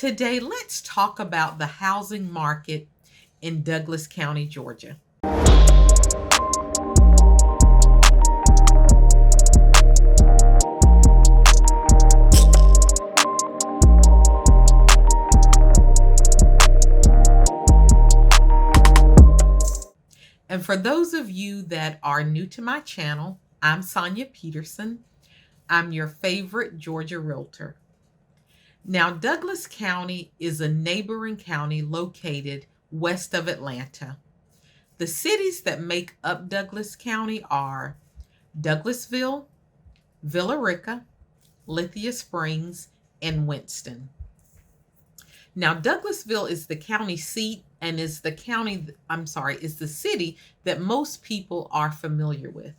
Today, let's talk about the housing market in Douglas County, Georgia. And for those of you that are new to my channel, I'm Sonya Peterson. I'm your favorite Georgia realtor. Now, Douglas County is a neighboring county located west of Atlanta. The cities that make up Douglas County are Douglasville, Villa Rica, Lithia Springs, and Winston. Now, Douglasville is the county seat and is the city that most people are familiar with.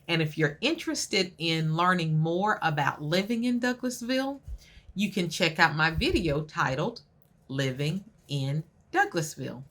And if you're interested in learning more about living in Douglasville, you can check out my video titled Living in Douglasville.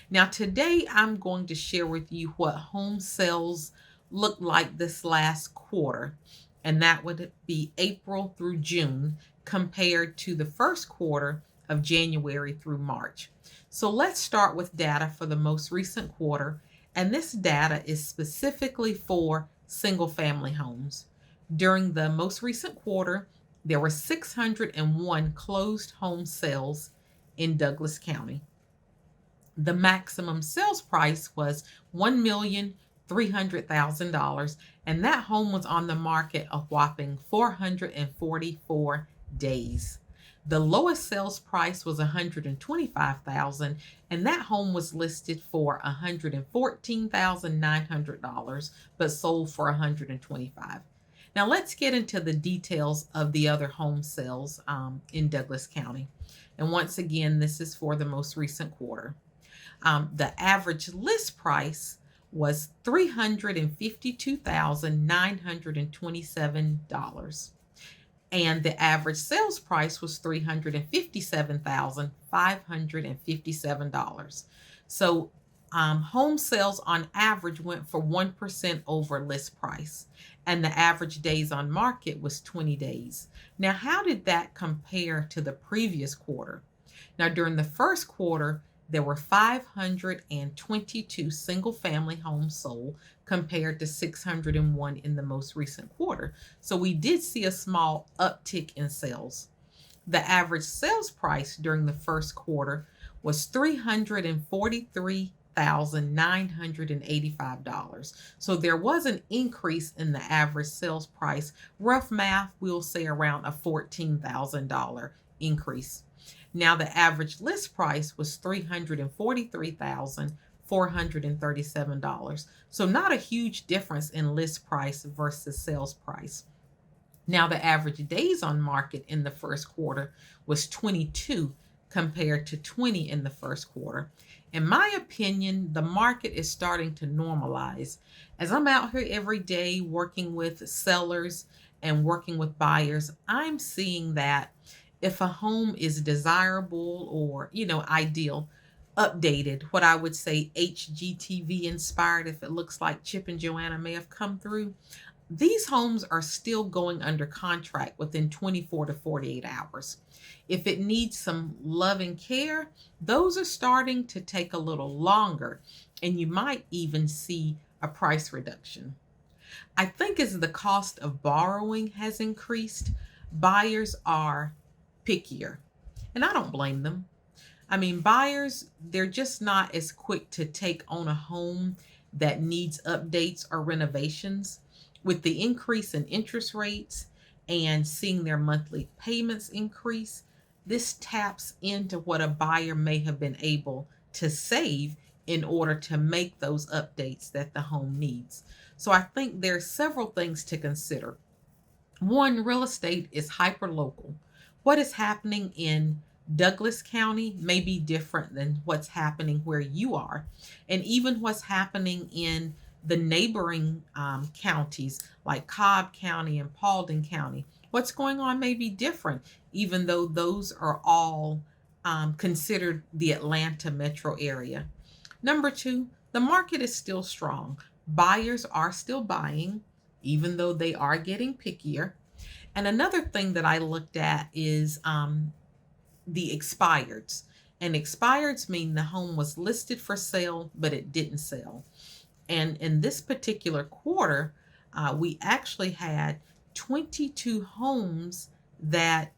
Now, today I'm going to share with you what home sales looked like this last quarter, and that would be April through June compared to the first quarter of January through March. So let's start with data for the most recent quarter, and this data is specifically for single-family homes. During the most recent quarter, there were 601 closed home sales in Douglas County. The maximum sales price was $1,300,000, and that home was on the market a whopping 444 days. The lowest sales price was $125,000, and that home was listed for $114,900, but sold for $125,000. Now let's get into the details of the other home sales in Douglas County. And once again, this is for the most recent quarter. The average list price was $352,927. And the average sales price was $357,557. So home sales on average went for 1% over list price, and the average days on market was 20 days. Now, how did that compare to the previous quarter? Now, during the first quarter, there were 522 single-family homes sold compared to 601 in the most recent quarter. So we did see a small uptick in sales. The average sales price during the first quarter was $343,985. So there was an increase in the average sales price. Rough math, we'll say around a $14,000 increase. Now, the average list price was $343,437. So not a huge difference in list price versus sales price. Now, the average days on market in the first quarter was 22 compared to 20 in the first quarter. In my opinion, the market is starting to normalize. As I'm out here every day working with sellers and working with buyers, I'm seeing that if a home is desirable or, ideal, updated, what I would say HGTV inspired, if it looks like Chip and Joanna may have come through, these homes are still going under contract within 24 to 48 hours. If it needs some love and care, those are starting to take a little longer, and you might even see a price reduction. I think as the cost of borrowing has increased, buyers are pickier, and I don't blame them. I mean, buyers, they're just not as quick to take on a home that needs updates or renovations. With the increase in interest rates and seeing their monthly payments increase, this taps into what a buyer may have been able to save in order to make those updates that the home needs. So I think there are several things to consider. One, real estate is hyper-local. What is happening in Douglas County may be different than what's happening where you are. And even what's happening in the neighboring counties like Cobb County and Paulding County, what's going on may be different, even though those are all considered the Atlanta metro area. Number two, the market is still strong. Buyers are still buying, even though they are getting pickier. And another thing that I looked at is the expireds. And expireds mean the home was listed for sale, but it didn't sell. And in this particular quarter, we actually had 22 homes that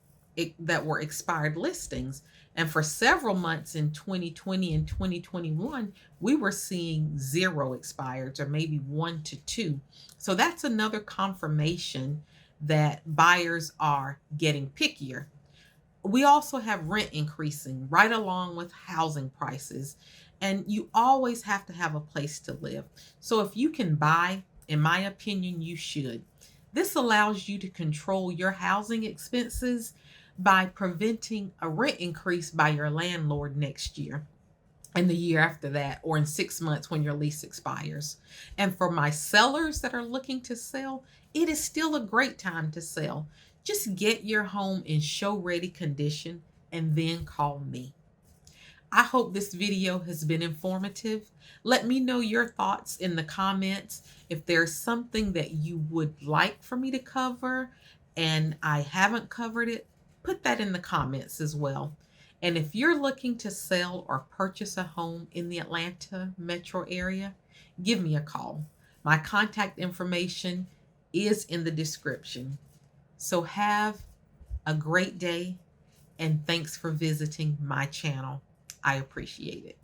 were expired listings. And for several months in 2020 and 2021, we were seeing zero expireds, or maybe 1 to 2. So that's another confirmation that buyers are getting pickier. We also have rent increasing right along with housing prices. And you always have to have a place to live. So if you can buy, in my opinion, you should. This allows you to control your housing expenses by preventing a rent increase by your landlord next year, and the year after that, or in 6 months when your lease expires. And for my sellers that are looking to sell, it is still a great time to sell. Just get your home in show ready condition and then call me. I hope this video has been informative. Let me know your thoughts in the comments. If there's something that you would like for me to cover and I haven't covered it, put that in the comments as well. And if you're looking to sell or purchase a home in the Atlanta metro area, give me a call. My contact information is in the description. So have a great day, and thanks for visiting my channel. I appreciate it.